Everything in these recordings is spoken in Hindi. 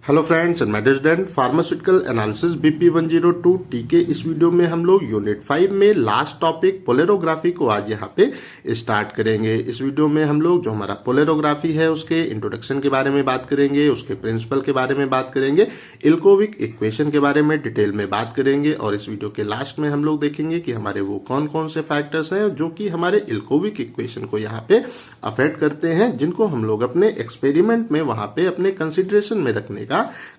Hello friends and my student pharmaceutical analysis BP 102 T के इस वीडियो में हम लोग यूनिट 5 में लास्ट टॉपिक पोलेरोग्राफी को आज यहाँ पे स्टार्ट करेंगे। इस वीडियो में हम लोग जो हमारा पोलेरोग्राफी है उसके इंट्रोडक्शन के बारे में बात करेंगे, उसके प्रिंसिपल के बारे में बात करेंगे, इल्कोविक इक्वेशन के बारे में डिटेल में बात करेंगे और इस वीडियो के लास्ट में हम लोग देखेंगे कि हमारे वो कौन कौन से फैक्टर्स हैं जो कि हमारे इल्कोविक इक्वेशन को यहाँ पे अफेक्ट करते हैं, जिनको हम लोग अपने एक्सपेरिमेंट में वहां पे अपने कंसिडरेशन में रखने का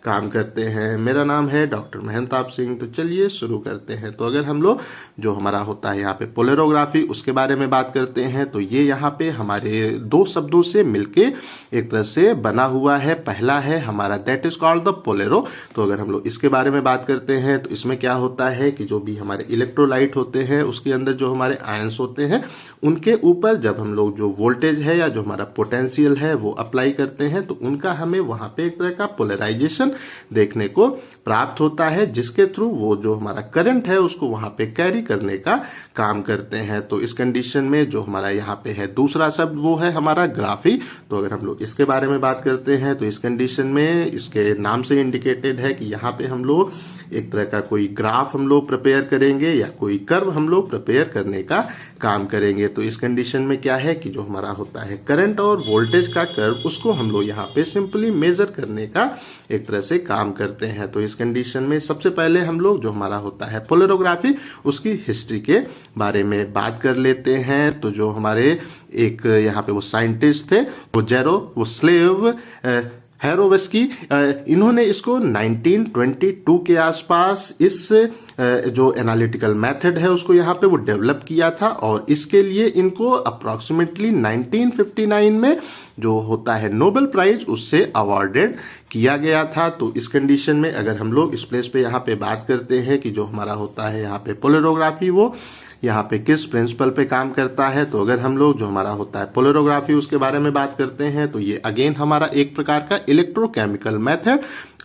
काम करते हैं। मेरा नाम है डॉक्टर महंताब सिंह। तो चलिए शुरू करते हैं। तो अगर हम लोग जो हमारा होता है यहाँ पे पोलेरोग्राफी उसके बारे में बात करते हैं तो ये यहाँ पे हमारे दो शब्दों से मिलके एक तरह से बना हुआ है। पहला है हमारा दैट इज कॉल्ड द पोलेरो। तो अगर हम लोग इसके बारे में बात करते हैं तो इसमें क्या होता है कि जो भी हमारे इलेक्ट्रोलाइट होते हैं उसके अंदर जो हमारे आयंस होते हैं उनके ऊपर जब हम लोग जो वोल्टेज है या जो हमारा पोटेंशियल है वो अप्लाई करते हैं तो उनका हमें वहां पे एक तरह का पोलराइजेशन देखने को प्राप्त होता है, जिसके थ्रू वो जो हमारा करंट है उसको वहां पे कैरी करने का काम करते हैं। तो इस कंडीशन में जो हमारा यहाँ पे है दूसरा शब्द वो है हमारा ग्राफी। तो अगर हम लोग इसके बारे में बात करते हैं तो इस कंडीशन में इसके नाम से इंडिकेटेड है कि यहाँ पे हम लोग एक तरह का कोई ग्राफ हम लोग प्रिपेयर करेंगे या कोई कर्व हम लोग प्रिपेयर करने का काम करेंगे। तो इस कंडीशन में क्या है कि जो हमारा होता है करंट और वोल्टेज का कर्व उसको हम लोग यहाँ पे सिंपली मेजर करने का एक तरह से काम करते हैं। तो इस कंडीशन में सबसे पहले हम लोग जो हमारा होता है पोलेरोग्राफी उसकी हिस्ट्री के बारे में बात कर लेते हैं। तो जो हमारे एक यहाँ पे वो साइंटिस्ट थे वो स्लेव हेरोवेस्की, इन्होंने इसको 1922 के आसपास इस जो एनालिटिकल मेथड है उसको यहाँ पे वो डेवलप किया था और इसके लिए इनको अप्रोक्सीमेटली 1959 में जो होता है नोबेल प्राइज उससे अवार्डेड किया गया था। तो इस कंडीशन में अगर हम लोग इस प्लेस पे यहाँ पे बात करते हैं कि जो हमारा होता है यहाँ पे पोलेरोग्राफी वो यहाँ पे किस प्रिंसिपल पे काम करता है, तो अगर हम लोग जो हमारा होता है पोलेरोग्राफी उसके बारे में बात करते हैं तो ये अगेन हमारा एक प्रकार का इलेक्ट्रोकेमिकल मेथड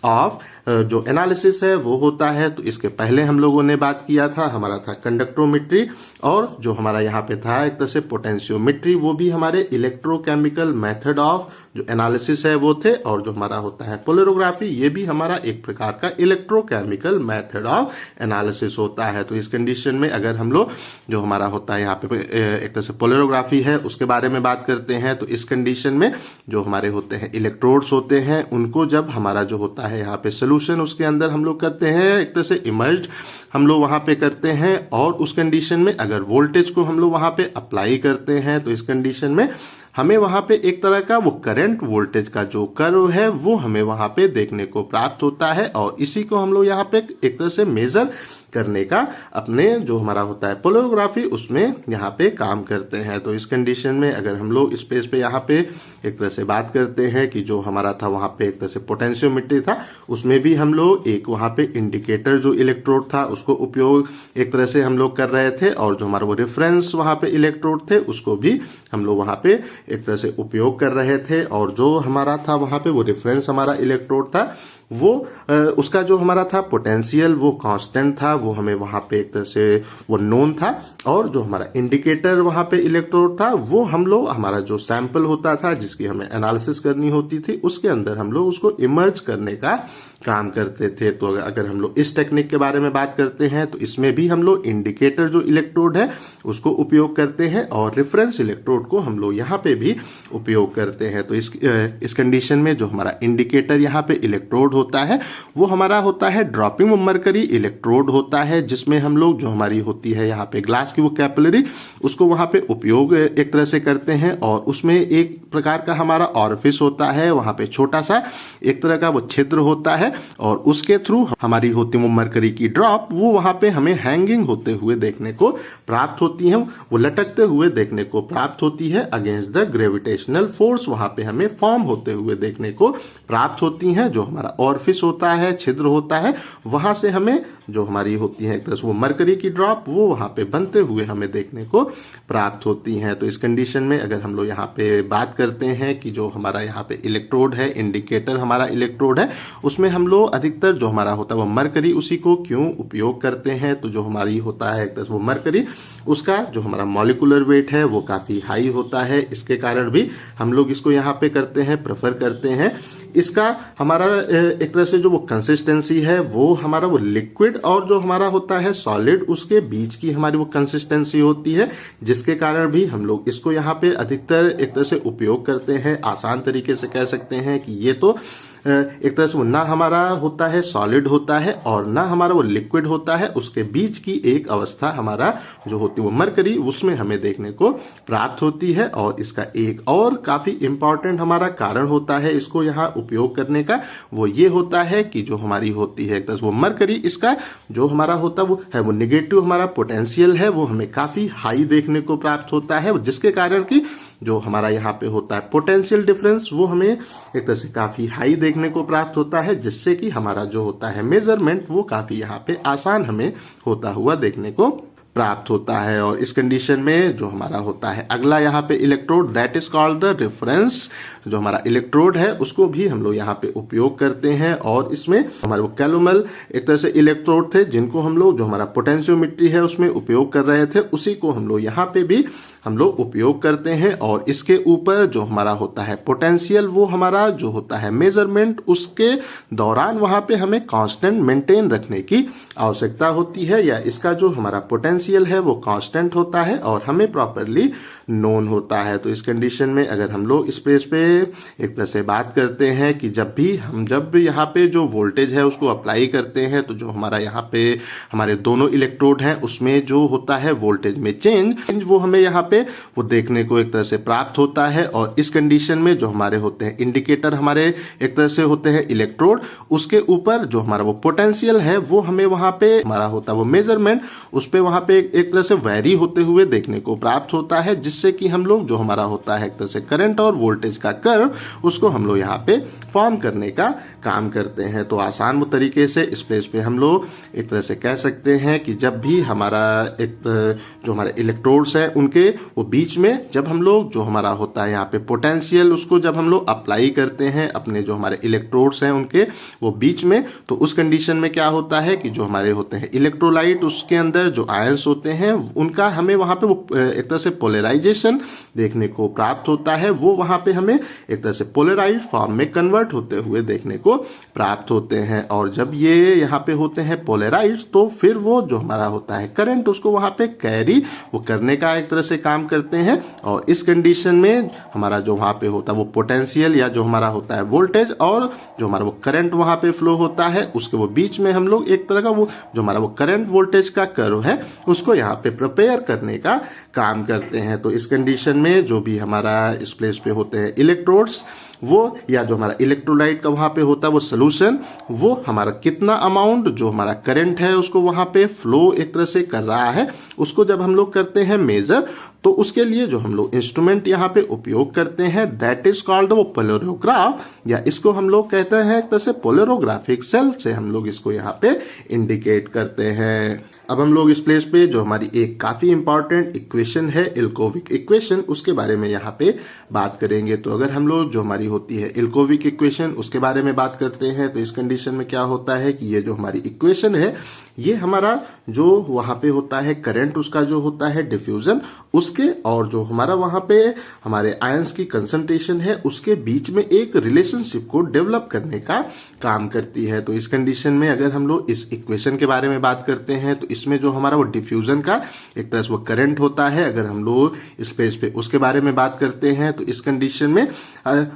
ऑफ जो एनालिसिस है वो होता है। तो इसके पहले हम लोगों ने बात किया था हमारा था कंडक्टोमेट्री और जो हमारा यहाँ पे था एक तरह से पोटेंशियोमेट्री, वो भी हमारे इलेक्ट्रोकेमिकल मेथड ऑफ जो एनालिसिस है वो थे। और जो हमारा होता है पोलेरोग्राफी ये भी हमारा एक प्रकार का इलेक्ट्रोकेमिकल मेथड ऑफ एनालिसिस होता है। तो इस कंडीशन में अगर हम लोग जो हमारा होता है यहाँ पे एक तरह से पोलेरोग्राफी है उसके बारे में बात करते हैं तो इस कंडीशन में जो हमारे होते हैं इलेक्ट्रोड्स होते हैं उनको जब हमारा जो होता है यहाँ पे सोल्यूशन उसके अंदर हम लोग करते हैं एक तरह से इमर्ज्ड हम लोग वहां पे करते हैं और उस कंडीशन में अगर वोल्टेज को हम लोग वहां पे अप्लाई करते हैं तो इस कंडीशन में हमें वहां पे एक तरह का वो करंट वोल्टेज का जो कर्व है वो हमें वहां पे देखने को प्राप्त होता है और इसी को हम लोग यहाँ पे एक तरह से मेजर करने का अपने जो हमारा होता है पोलेरोग्राफी उसमें यहाँ पे काम करते हैं। तो इस कंडीशन में अगर हम लोग इस पेज पे यहाँ पे एक तरह से बात करते हैं कि जो हमारा था वहां पे एक तरह से पोटेंशियोमीटर था उसमें भी हम लोग एक वहां पे इंडिकेटर जो इलेक्ट्रोड था उसको उपयोग एक तरह से हम लोग कर रहे थे और जो हमारा वो रेफरेंस वहां पे इलेक्ट्रोड थे उसको भी हम लोग वहां पे एक तरह से उपयोग कर रहे थे और जो हमारा था वहां पे वो रेफरेंस हमारा इलेक्ट्रोड था वो उसका जो हमारा था पोटेंशियल वो कांस्टेंट था, वो हमें वहां पे एक तरह से वो नोन था और जो हमारा इंडिकेटर वहां पे इलेक्ट्रोड था वो हम लोग हमारा जो सैंपल होता था जिसकी हमें एनालिसिस करनी होती थी उसके अंदर हम लोग उसको इमर्ज करने का काम करते थे। तो अगर हम लोग इस टेक्निक के बारे में बात करते हैं तो इसमें भी हम लोग इंडिकेटर जो इलेक्ट्रोड है उसको उपयोग करते हैं और रेफरेंस इलेक्ट्रोड को हम लोग यहाँ पे भी उपयोग करते हैं। तो इस कंडीशन में जो हमारा इंडिकेटर यहाँ पे इलेक्ट्रोड होता है वो हमारा होता है ड्रॉपिंग मरकरी इलेक्ट्रोड होता है, जिसमें हम लोग जो हमारी होती है यहाँ पे ग्लास की वो कैपिलरी उसको वहां पे उपयोग एक तरह से करते हैं और उसमें एक प्रकार का हमारा ऑरिफिस होता है, वहां पे छोटा सा एक तरह का वो छिद्र होता है और उसके थ्रू हमारी होती वो मरकरी की ड्रॉप वो वहां पे हमें हैंगिंग होते हुए देखने को प्राप्त होती है, वो लटकते हुए देखने को प्राप्त होती है अगेंस्ट द ग्रेविटेशनल फोर्स वहां पे हमें फॉर्म होते हुए देखने को प्राप्त होती है। जो हमारा ऑरिफिस होता है छिद्र होता है वहां से हमें जो हमारी होती है एक तरह से वो मरकरी की ड्रॉप वो वहां पे बनते हुए हमें देखने को प्राप्त होती हैं। तो इस कंडीशन में अगर हम लोग यहाँ पे बात करते हैं कि जो हमारा यहाँ पे इलेक्ट्रोड है, इंडिकेटर हमारा इलेक्ट्रोड है, उसमें हम लोग अधिकतर जो हमारा होता है वो मरकरी उसी को क्यों उपयोग करते हैं। तो जो हमारी होता है एक तरह से वो मरकरी उसका जो हमारा मॉलिक्यूलर वेट है वो काफी हाई होता है, इसके कारण भी हम लोग इसको यहाँ पे करते हैं, प्रेफर करते हैं। इसका हमारा एक तरह से जो वो कंसिस्टेंसी है वो हमारा वो लिक्विड और जो हमारा होता है सॉलिड उसके बीच की हमारी वो कंसिस्टेंसी होती है, जिसके कारण भी हम लोग इसको यहाँ पे अधिकतर एक तरह से उपयोग करते हैं। आसान तरीके से कह सकते हैं कि ये तो एक तरह से वो ना हमारा होता है सॉलिड होता है और ना हमारा वो लिक्विड होता है, उसके बीच की एक अवस्था हमारा जो होती है वो मरकरी उसमें हमें देखने को प्राप्त होती है। और इसका एक और काफी इंपॉर्टेंट हमारा कारण होता है इसको यहाँ उपयोग करने का, वो ये होता है कि जो हमारी होती है एक तरह से वो मरकरी इसका जो हमारा होता वो है वो निगेटिव हमारा पोटेंशियल है वो हमें काफी हाई देखने को प्राप्त होता है, जिसके कारण की जो हमारा यहाँ पे होता है पोटेंशियल डिफरेंस वो हमें एक तरह से काफी हाई देखने को प्राप्त होता है, जिससे कि हमारा जो होता है मेजरमेंट वो काफी यहाँ पे आसान हमें होता हुआ देखने को प्राप्त होता है। और इस कंडीशन में जो हमारा होता है अगला यहाँ पे electrode that is called the reference, जो हमारा इलेक्ट्रोड है उसको भी हम लोग यहाँ पे उपयोग करते हैं। और इसमें हमारे वो कैलोमल एक तरह से इलेक्ट्रोड थे जिनको हम लोग जो हमारा पोटेंशियोमीट्री है उसमें उपयोग कर रहे थे, उसी को हम लोग यहाँ पे भी हम लोग उपयोग करते हैं। और इसके ऊपर जो हमारा होता है पोटेंशियल वो हमारा जो होता है मेजरमेंट उसके दौरान वहां पे हमें कांस्टेंट मेंटेन रखने की आवश्यकता होती है, या इसका जो हमारा पोटेंशियल है वो कांस्टेंट होता है और हमें प्रॉपरली नोन होता है। तो इस कंडीशन में अगर हम लोग इस प्लेस पे एक तरह से बात करते हैं कि जब भी यहाँ पे जो वोल्टेज है उसको अप्लाई करते हैं तो जो हमारा यहाँ पे हमारे दोनों इलेक्ट्रोड हैं उसमें जो होता है वोल्टेज में चेंज वो हमें यहाँ पे वो देखने को एक तरह से प्राप्त होता है। और इस कंडीशन में जो हमारे होते हैं इंडिकेटर हमारे एक तरह से होते हैं इलेक्ट्रोड, उसके ऊपर जो हमारा वो पोटेंशियल है वो हमें वहां पे हमारा होता है वो मेजरमेंट उस पे वहां पे एक तरह से वैरी होते हुए देखने को प्राप्त होता है, जिससे कि हम लोग जो हमारा होता है एक तरह से करंट और वोल्टेज का कर्व उसको हम लोग यहाँ पे फॉर्म करने का काम करते हैं। तो आसान तरीके से इस पेज पे हम लोग एक तरह से कह सकते हैं कि जब भी हमारा एक जो हमारे इलेक्ट्रोड्स हैं उनके वो बीच में जब हम लोग जो हमारा होता है यहाँ पे पोटेंशियल उसको जब हम लोग अप्लाई करते हैं अपने जो हमारे इलेक्ट्रोड्स हैं उनके वो बीच में, तो उस कंडीशन में क्या होता है कि जो हमारे होते हैं इलेक्ट्रोलाइट उसके अंदर जो आयंस होते हैं उनका हमें वहां पे वो एक तरह से पोलराइजेशन देखने को प्राप्त होता है, वो वहां पे हमें एक तरह से पोलराइज्ड फॉर्म में कन्वर्ट होते हुए देखने को प्राप्त होते हैं। और जब ये यहाँ पे होते हैं पोलराइज्ड तो फिर वो जो हमारा होता है करंट उसको वहां पे कैरी वो करने का एक तरह से काम करते हैं। और इस कंडीशन में हमारा जो वहां पे होता है वो पोटेंशियल या जो हमारा होता है वोल्टेज और जो हमारा वो करंट वहां पे फ्लो होता है उसके वो बीच में हम लोग एक तरह का वो जो हमारा वो करंट वोल्टेज का कर्व है उसको यहाँ पे प्रिपेयर करने का काम करते हैं। तो इस कंडीशन में जो भी हमारा इस प्लेस पे होते हैं इलेक्ट्रोड्स वो या जो हमारा इलेक्ट्रोलाइट का वहां पे होता है वो सोल्यूशन वो हमारा कितना अमाउंट जो हमारा करंट है उसको वहां पे फ्लो एक तरह से कर रहा है उसको जब हम लोग करते हैं मेजर, तो उसके लिए जो हम लोग इंस्ट्रूमेंट यहाँ पे उपयोग करते हैं दैट इज कॉल्ड वो पोलरोग्राफ, या इसको हम लोग कहते हैं एक तरह से पोलरोग्राफिक सेल से हम लोग इसको यहाँ पे इंडिकेट करते हैं। अब हम लोग इस प्लेस पे जो हमारी एक काफी इंपॉर्टेंट इक्वेशन है इल्कोविक इक्वेशन उसके बारे में यहाँ पे बात करेंगे। तो अगर हम लोग जो हमारी होती है इल्कोविक इक्वेशन उसके बारे में बात करते हैं तो इस कंडीशन में क्या होता है कि ये जो हमारी इक्वेशन है ये हमारा जो वहां पे होता है करंट उसका जो होता है डिफ्यूजन उसके और जो हमारा वहां पे हमारे आयंस की कंसंट्रेशन है उसके बीच में एक रिलेशनशिप को डेवलप करने का काम करती है। तो इस कंडीशन में अगर हम लोग इस इक्वेशन के बारे में बात करते हैं तो इसमें जो हमारा वो डिफ्यूजन का एक तरह से वो करंट होता है, अगर हम लोग इस पेज पे उसके बारे में बात करते हैं तो इस कंडीशन में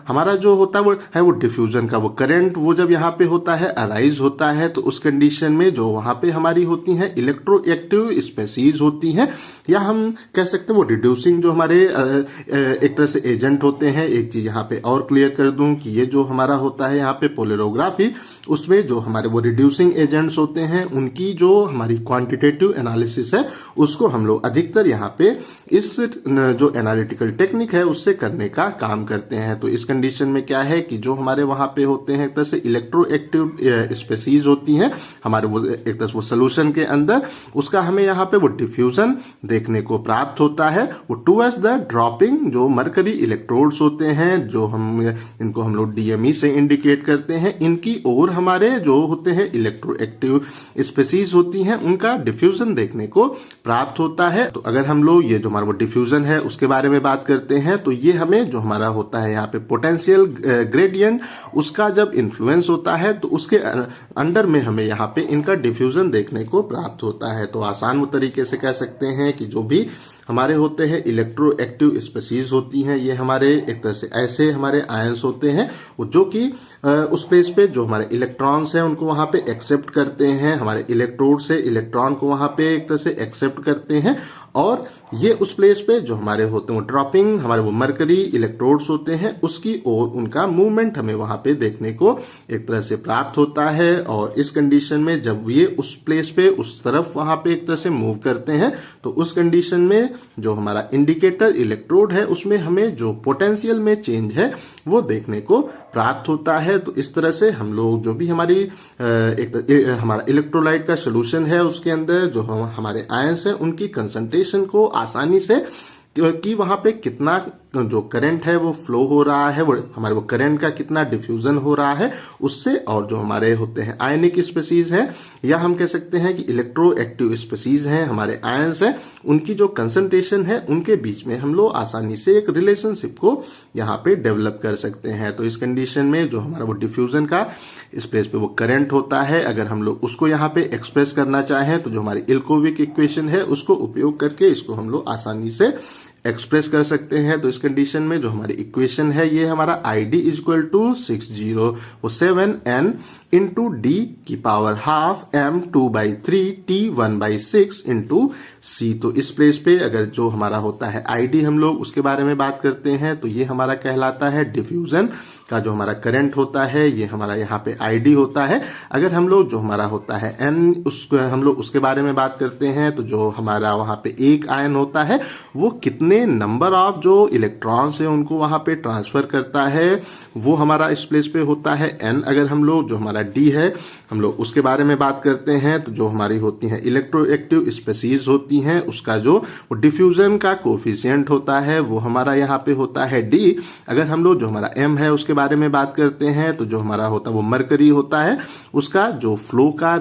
हमारा जो होता है वो डिफ्यूजन का वो करंट वो जब यहाँ पे होता है अराइज होता है तो उस कंडीशन में जो वहां पे हमारी होती हैं इलेक्ट्रोएक्टिव स्पेसीज होती हैं या हम कह सकते हैं वो रिड्यूसिंग जो हमारे एक तरह से एजेंट होते हैं। एक चीज यहाँ पे और क्लियर कर दूं कि ये जो हमारा होता है यहाँ पे पोलरोग्राफी, उसमें जो हमारे वो रिड्यूसिंग एजेंट्स होते हैं उनकी जो हमारी क्वांटिटेटिव एनालिसिस है उसको हम लोग अधिकतर यहाँ पे इस जो एनालिटिकल टेक्निक है उससे करने का काम करते हैं। तो इस कंडीशन में क्या है कि जो हमारे वहां पे होते हैं एक तरह से इलेक्ट्रोएक्टिव स्पेसीज होती हैं हमारे वो एक तरह से वो सोल्यूशन के अंदर, उसका हमें यहाँ पे वो डिफ्यूजन देखने को प्राप्त होता है। वो टुवर्ड्स द ड्रॉपिंग जो मरकरी इलेक्ट्रोड्स होते हैं जो इनको हम लोग डीएमई से इंडिकेट करते हैं, इनकी ओर हमारे जो होते हैं इलेक्ट्रोएक्टिव स्पेसीज होती हैं उनका डिफ्यूजन देखने को प्राप्त होता है। तो अगर हम लोग ये जो हमारा वो डिफ्यूजन है उसके बारे में बात करते हैं तो ये हमें जो हमारा होता है यहाँ पे पोटेंशियल ग्रेडियंट उसका जब इन्फ्लुएंस होता है तो उसके अंडर में हमें यहाँ पे इनका डिफ्यूजन देखने को प्राप्त होता है। तो आसान तरीके से कह सकते हैं कि जो भी हमारे होते हैं इलेक्ट्रोएक्टिव स्पेसीज होती हैं ये हमारे एक तरह से ऐसे हमारे आयंस होते हैं जो कि उस प्लेस पे जो हमारे इलेक्ट्रॉन्स हैं उनको वहां पे एक्सेप्ट करते हैं, हमारे इलेक्ट्रोड से इलेक्ट्रॉन को वहां पे एक तरह से एक्सेप्ट करते हैं और ये उस प्लेस पे जो हमारे होते हैं वो ड्रॉपिंग हमारे वो मरकरी इलेक्ट्रोड्स होते हैं उसकी ओर उनका मूवमेंट हमें वहां पे देखने को एक तरह से प्राप्त होता है। और इस कंडीशन में जब ये उस प्लेस पे उस तरफ वहां पे एक तरह से मूव करते हैं तो उस कंडीशन में जो हमारा इंडिकेटर इलेक्ट्रोड है उसमें हमें जो पोटेंशियल में चेंज है वो देखने को प्राप्त होता है। तो इस तरह से हम लोग जो भी हमारी हमारा इलेक्ट्रोलाइट का सोल्यूशन है उसके अंदर जो हमारे आयंस है उनकी कंसंट्रेशन को आसानी से कि वहां पे कितना जो करंट है वो फ्लो हो रहा है, वो हमारे वो करंट का कितना डिफ्यूजन हो रहा है उससे, और जो हमारे होते हैं आयनिक स्पेसीज है या हम कह सकते हैं कि इलेक्ट्रोएक्टिव स्पेसीज हैं हमारे आयंस है, उनकी जो कंसंट्रेशन है उनके बीच में हम लोग आसानी से एक रिलेशनशिप को यहाँ पे डेवलप कर सकते हैं। तो इस कंडीशन में जो हमारा वो डिफ्यूजन का इस प्लेस पे वो करंट होता है, अगर हम लोग उसको यहाँ पे एक्सप्रेस करना चाहें तो जो हमारी इल्कोविक इक्वेशन है उसको उपयोग करके इसको हम लोग आसानी से एक्सप्रेस कर सकते हैं। तो इस कंडीशन में जो हमारी इक्वेशन है ये हमारा ID is equal to 607n into d की power half m 2/3 t 1/6 into c। तो इस प्लेस पे अगर जो हमारा होता है ID हम लोग उसके बारे में बात करते हैं तो ये हमारा कहलाता है डिफ्यूजन का जो हमारा करंट होता है, ये हमारा यहाँ पे ID होता है। अगर हम लोग जो हमारा होता है n उसको हम लोग उसके बारे में बात करते हैं तो जो हमारा वहां पे एक आयन होता है वो कितने नंबर ऑफ जो इलेक्ट्रॉन्स है उनको वहां पे ट्रांसफर करता है वो हमारा इस प्लेस पे होता है n। अगर हम लोग जो हमारा D है हम लोग उसके बारे में बात करते हैं तो जो हमारी होती हैं इलेक्ट्रोएक्टिव स्पेसीज होती हैं उसका जो वो डिफ्यूजन का कोफिशिएंट होता है वो हमारा यहाँ पे होता है D। अगर हम लोग जो हमारा M है उसके बारे में बात करते हैं तो जो हमारा होता है वो मरकरी होता है, उसका जो फ्लो का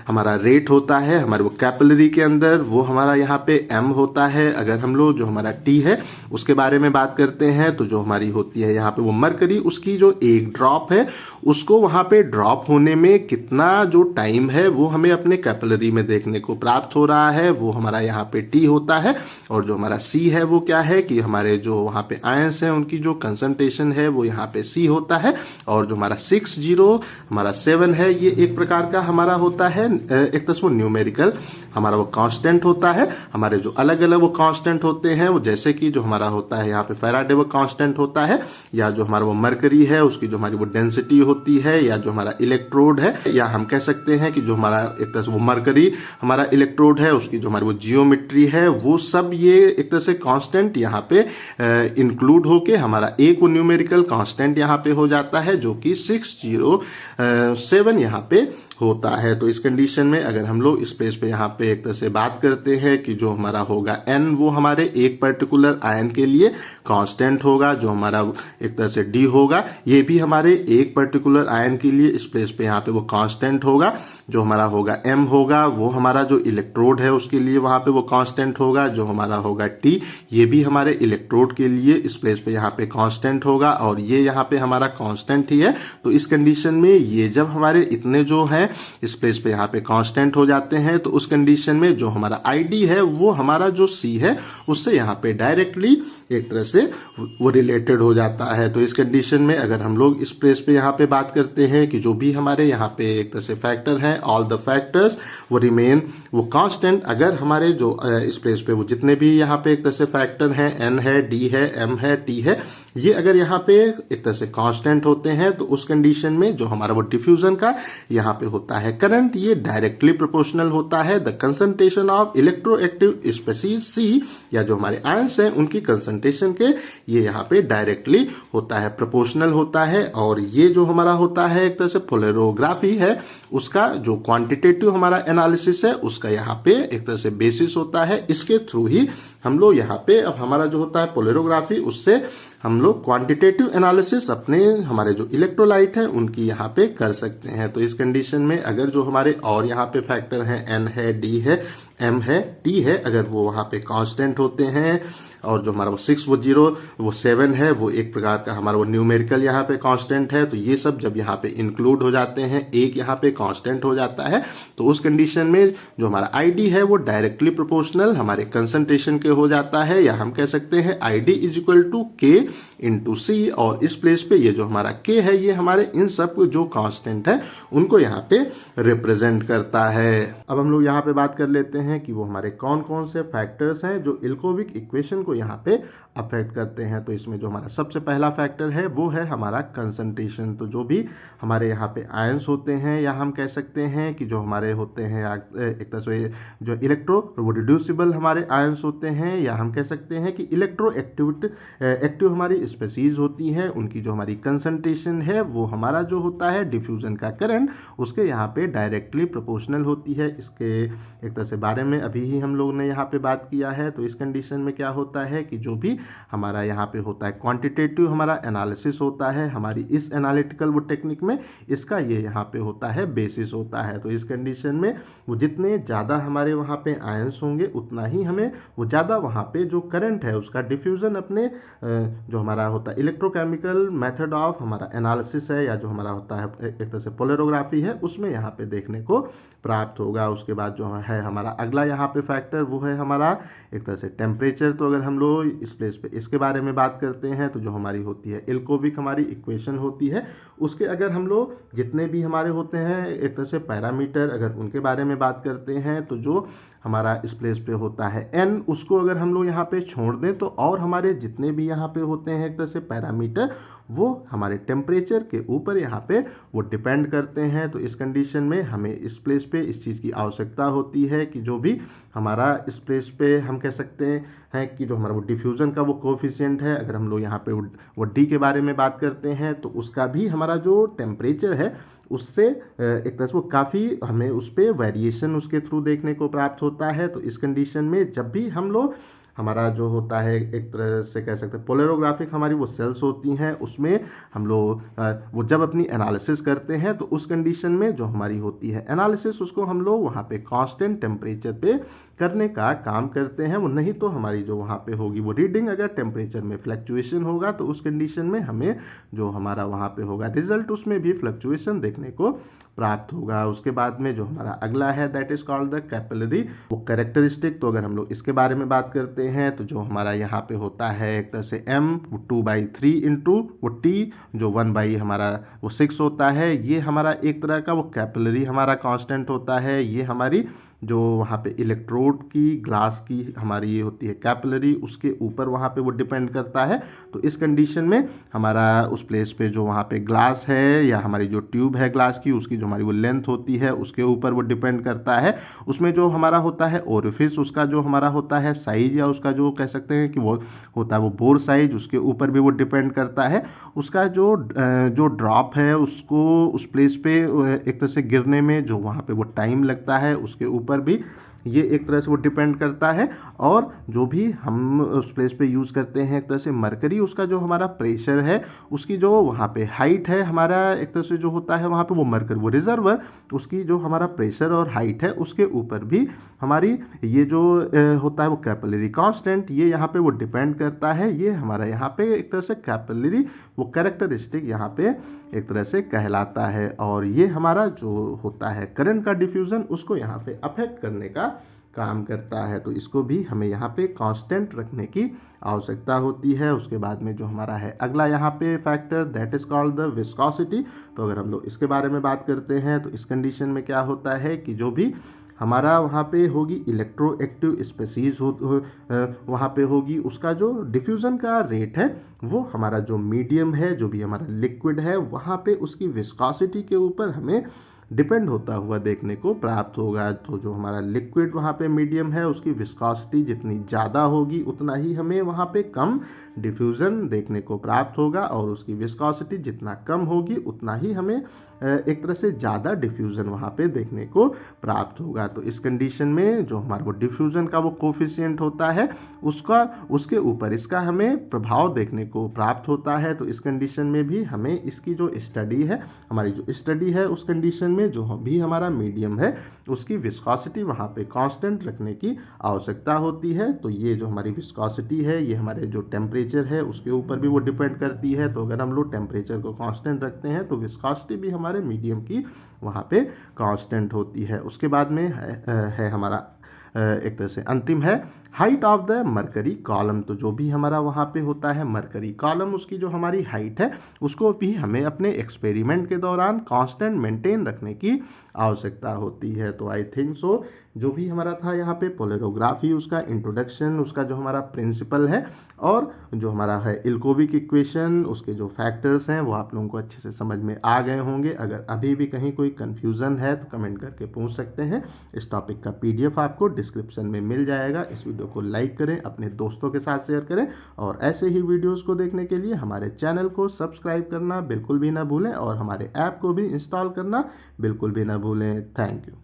हमारा रेट होता है हमारे वो कैपिलरी के अंदर वो हमारा यहाँ पे M होता है। अगर हम लोग जो हमारा T है उसके बारे में बात करते हैं तो जो हमारी होती है यहाँ पे वो मरकरी, उसकी जो एक ड्रॉप है उसको वहां पे ड्रॉप होने में कितना जो टाइम है वो हमें अपने कैपिलरी में देखने को प्राप्त हो रहा है वो हमारा यहाँ पे T होता है। और जो हमारा C है वो क्या है कि हमारे जो वहां पे आयंस हैं उनकी जो कंसंट्रेशन है वो यहाँ पे C होता है। और जो हमारा 60 हमारा 7 है ये एक प्रकार का हमारा होता है एक तरह से न्यूमेरिकल हमारा वो कांस्टेंट होता है। हमारे जो अलग अलग वो कांस्टेंट होते हैं वो जैसे कि जो हमारा होता है यहाँ पे फैराडे वो कांस्टेंट होता है, या जो हमारा वो मरकरी है उसकी जो हमारी वो डेंसिटी होती है, या जो हमारा इलेक्ट्रोड है, या हम कह सकते हैं कि जो हमारा एक तरह से वो मरकरी हमारा इलेक्ट्रोड है उसकी जो हमारी वो जियोमेट्री है वो सब ये एक तरह से कांस्टेंट यहाँ पे इंक्लूड होके हमारा एक वो न्यूमेरिकल कांस्टेंट यहाँ पे हो जाता है जो कि 607 यहाँ पे होता है। तो इस कंडीशन में अगर हम लोग इस प्लेस पे यहाँ पे एक तरह से बात करते हैं कि जो हमारा होगा n वो हमारे एक पर्टिकुलर आयन के लिए कांस्टेंट होगा, जो हमारा एक तरह से d होगा ये भी हमारे एक पर्टिकुलर आयन के लिए इस प्लेस पे यहाँ पे वो कांस्टेंट होगा। जो हमारा होगा m होगा वो हमारा जो इलेक्ट्रोड है उसके लिए वहां पे वो कांस्टेंट होगा। जो हमारा होगा t ये भी हमारे इलेक्ट्रोड के लिए इस प्लेस पे यहाँ पे कांस्टेंट होगा। और ये यहाँ पे हमारा कांस्टेंट ही है। तो इस कंडीशन में ये जब हमारे इतने जो है इस प्लेस पे यहाँ पे कांस्टेंट हो जाते हैं, तो उस कंडीशन में जो हमारा आईडी है वो हमारा जो सी है उससे यहाँ पे डायरेक्टली एक तरह से वो रिलेटेड हो जाता है। तो इस कंडीशन में अगर हम लोग इस प्लेस पे यहाँ पे बात करते हैं कि जो भी हमारे यहाँ पे एक तरह से फैक्टर हैं, ऑल द फैक्टर्स वो रिमेन वो कांस्टेंट। अगर हमारे जो इस प्लेस पे वो जितने भी यहाँ पे एक तरह से फैक्टर हैं, एन है, डी है, एम है, टी है, ये अगर यहाँ पे एक तरह से कांस्टेंट होते हैं तो उस कंडीशन में जो हमारा वो डिफ्यूजन का यहाँ पे होता है करंट, ये डायरेक्टली प्रोपोर्शनल होता है the concentration of electroactive species c, या जो हमारे आयंस हैं उनकी कंसंट्रेशन के ये यहाँ पे डायरेक्टली होता है, प्रोपोर्शनल होता है। और ये जो हमारा होता है एक तरह से पोलैरोग्राफी है, उसका जो क्वांटिटेटिव हमारा एनालिसिस है उसका यहाँ पे एक तरह से बेसिस होता है। इसके थ्रू ही हम लोग यहाँ पे अब हमारा जो होता है पोलैरोग्राफी, उससे हम लोग क्वांटिटेटिव एनालिसिस अपने हमारे जो इलेक्ट्रोलाइट हैं उनकी यहाँ पे कर सकते हैं। तो इस कंडीशन में अगर जो हमारे और यहाँ पे फैक्टर हैं, एन है, डी है, एम है, टी है, अगर वो वहां पे कांस्टेंट होते हैं और जो हमारा वो 6 वो 0 वो 7 है, वो एक प्रकार का हमारा वो न्यूमेरिकल यहाँ पे कांस्टेंट है, तो ये सब जब यहाँ पे इंक्लूड हो जाते हैं, एक यहाँ पे कांस्टेंट हो जाता है, तो उस कंडीशन में जो हमारा आईडी है वो डायरेक्टली प्रोपोर्शनल हमारे कंसंट्रेशन के हो जाता है, या हम कह सकते हैं आईडी इज इक्वल टू के इंटू सी। और इस प्लेस पे ये जो हमारा के है ये हमारे इन सब जो कांस्टेंट है उनको यहाँ पे रिप्रेजेंट करता है। अब हम लोग यहाँ पे बात कर लेते हैं कि वो हमारे कौन कौन से फैक्टर्स हैं जो इल्कोविक इक्वेशन को यहाँ पे अफेक्ट करते हैं। तो इसमें जो हमारा सबसे पहला फैक्टर है वो है हमारा कंसंट्रेशन। तो जो भी हमारे यहाँ पे आयंस होते हैं, या हम कह सकते हैं कि जो हमारे होते हैं एक तरह से जो वो रिड्यूसिबल हमारे आयंस होते हैं, या हम कह सकते हैं कि इलेक्ट्रो एक्टिव हमारी स्पीसीज होती हैं, उनकी जो हमारी कंसंट्रेशन है वो हमारा जो होता है डिफ्यूजन का करंट उसके यहाँ पे डायरेक्टली प्रोपोर्शनल होती है। इसके एक तरह से बारे में अभी ही हम लोग ने यहाँ पे बात किया है। तो इस कंडीशन में क्या होता है कि जो भी हमारा यहाँ पे होता है क्वांटिटेटिव हमारा एनालिसिस होता है, हमारी इस एनालिटिकल वो टेक्निक में इसका ये यहाँ पे होता है बेसिस होता है। तो इस कंडीशन में वो जितने ज़्यादा हमारे वहाँ पे आयंस होंगे उतना ही हमें वो ज़्यादा वहाँ पे जो करंट है उसका डिफ्यूजन अपने जो हमारा होता है इलेक्ट्रोकेमिकल मेथड ऑफ हमारा एनालिसिस है, या जो हमारा होता है एक तरह से पोलैरोग्राफी है, उसमें यहाँ पे देखने को प्राप्त होगा। उसके बाद जो है हमारा अगला यहाँ पे फैक्टर वो है हमारा एक तरह से टेम्परेचर। तो अगर हम लोग इस प्लेस पे इसके बारे में बात करते हैं तो जो हमारी होती है इल्कोविक हमारी इक्वेशन होती है, उसके अगर हम लोग जितने भी हमारे होते हैं एक तरह से पैरामीटर अगर उनके बारे में बात करते हैं, तो जो हमारा इस प्लेस पे होता है एन, उसको अगर हम लोग यहाँ पे छोड़ दें तो और हमारे जितने भी यहाँ पे होते हैं एक तरह से पैरामीटर वो हमारे टेम्परेचर के ऊपर यहाँ पे वो डिपेंड करते हैं। तो इस कंडीशन में हमें इस प्लेस पे इस चीज़ की आवश्यकता होती है कि जो भी हमारा इस प्लेस पे हम कह सकते हैं कि जो हमारा वो डिफ्यूजन का वो कोफिशिएंट है, अगर हम लोग यहाँ पे वो डी के बारे में बात करते हैं तो उसका भी हमारा जो टेम्परेचर है उससे एक तरह से वो काफ़ी हमें उस पर वेरिएशन उसके थ्रू देखने को प्राप्त होता है। तो इस कंडीशन में जब भी हम लोग हमारा जो होता है एक तरह से कह सकते हैं पोलैरोग्राफिक हमारी वो सेल्स होती हैं, उसमें हम लोग वो जब अपनी एनालिसिस करते हैं तो उस कंडीशन में जो हमारी होती है एनालिसिस उसको हम लोग वहाँ पे कांस्टेंट टेम्परेचर पे करने का काम करते हैं। वो नहीं तो हमारी जो वहाँ पे होगी वो रीडिंग अगर टेम्परेचर में फ्लक्चुएशन होगा तो उस कंडीशन में हमें जो हमारा वहाँ पे होगा रिजल्ट उसमें भी फ्लक्चुएशन देखने को प्राप्त होगा। उसके बाद में जो हमारा अगला है that is called the capillary वो कैरेक्टरिस्टिक। तो अगर हम लोग इसके बारे में बात करते हैं तो जो हमारा यहाँ पे होता है एक तरह से m वो 2/3 इंटू वो t जो 1/ हमारा वो 6 होता है, ये हमारा एक तरह का वो कैपिलरी हमारा कांस्टेंट होता है। ये हमारी जो वहाँ पे इलेक्ट्रोड की ग्लास की हमारी ये होती है कैपिलरी, उसके ऊपर वहाँ पे वो डिपेंड करता है। तो इस कंडीशन में हमारा उस प्लेस पे जो वहाँ पे ग्लास है या हमारी जो ट्यूब है ग्लास की उसकी जो हमारी वो लेंथ होती है उसके ऊपर वो डिपेंड करता है। उसमें जो हमारा होता है ओरिफिस उसका जो हमारा होता है साइज या उसका जो कह सकते हैं कि वो होता है वो बोर साइज, उसके ऊपर भी वो डिपेंड करता है। उसका जो ड्रॉप है उसको उस प्लेस पे एक तरह से गिरने में जो वहाँ पे वो टाइम लगता है उसके ऊपर भी ये एक तरह से वो डिपेंड करता है। और जो भी हम उस प्लेस पे यूज़ करते हैं एक तरह से मरकरी, उसका जो हमारा प्रेशर है, उसकी जो वहाँ पे हाइट है हमारा, एक तरह से जो होता है वहाँ पे वो मरकरी, वो रिजर्वर, उसकी जो हमारा प्रेशर और हाइट है उसके ऊपर भी हमारी ये जो होता है वो कैपिलरी कांस्टेंट, ये यहाँ पे वो डिपेंड करता है। ये हमारा यहाँ पे एक तरह से कैपिलरी वो कैरेक्टरिस्टिक यहाँ पे एक तरह से कहलाता है। और ये हमारा जो होता है करंट का डिफ्यूजन, उसको यहाँ पे अफेक्ट करने का काम करता है। तो इसको भी हमें यहाँ पे कांस्टेंट रखने की आवश्यकता होती है। उसके बाद में जो हमारा है अगला यहाँ पे factor, that is called the viscosity. तो अगर हम लोग इसके बारे में बात करते हैं तो इस कंडीशन में क्या होता है कि जो भी हमारा वहाँ पे होगी इलेक्ट्रोएक्टिव स्पीसीज वहाँ पे होगी, उसका जो डिफ्यूज़न का रेट है वो हमारा जो मीडियम है, जो भी हमारा लिक्विड है, वहाँ पे उसकी विस्कोसिटी के ऊपर हमें डिपेंड होता हुआ देखने को प्राप्त होगा। तो जो हमारा लिक्विड वहाँ पे मीडियम है, उसकी विस्कोसिटी जितनी ज़्यादा होगी उतना ही हमें वहाँ पे कम डिफ्यूज़न देखने को प्राप्त होगा, और उसकी विस्कोसिटी जितना कम होगी उतना ही हमें एक तरह से ज़्यादा डिफ्यूज़न वहाँ पे देखने को प्राप्त होगा। तो इस कंडीशन में जो हमारा वो डिफ्यूज़न का वो कोफिशिएंट होता है उसका, उसके ऊपर इसका हमें प्रभाव देखने को प्राप्त होता है। तो इस कंडीशन में भी हमें इसकी जो स्टडी है, हमारी जो स्टडी है उस कंडीशन में जो भी हमारा मीडियम है उसकी विस्कोसिटी वहाँ पे कांस्टेंट रखने की आवश्यकता होती है। तो ये जो हमारी विस्कोसिटी है ये हमारे जो टेम्परेचर है उसके ऊपर भी वो डिपेंड करती है। तो अगर हम लोग टेम्परेचर को कांस्टेंट रखते हैं तो विस्कोसिटी भी हमारे मीडियम की वहाँ पे कांस्टेंट होती है। उसके बाद में है हमारा एक तरह से अंतिम है height of the mercury column. तो जो भी हमारा वहाँ पे होता है मरकरी कॉलम, उसकी जो हमारी हाइट है उसको भी हमें अपने एक्सपेरिमेंट के दौरान कांस्टेंट मेंटेन रखने की आवश्यकता होती है। तो आई थिंक सो जो भी हमारा था यहाँ पे पोलैरोग्राफी, उसका इंट्रोडक्शन, उसका जो हमारा प्रिंसिपल है और जो हमारा है इल्कोविक इक्वेशन, उसके जो फैक्टर्स हैं वो आप लोगों को अच्छे से समझ में आ गए होंगे। अगर अभी भी कहीं कोई कंफ्यूजन है तो कमेंट करके पूछ सकते हैं। इस टॉपिक का PDF आपको डिस्क्रिप्शन में मिल जाएगा। इस वीडियो को लाइक करें, अपने दोस्तों के साथ शेयर करें, और ऐसे ही वीडियोस को देखने के लिए हमारे चैनल को सब्सक्राइब करना बिल्कुल भी ना भूलें, और हमारे ऐप को भी इंस्टॉल करना बिल्कुल भी ना भूलें। Thank you.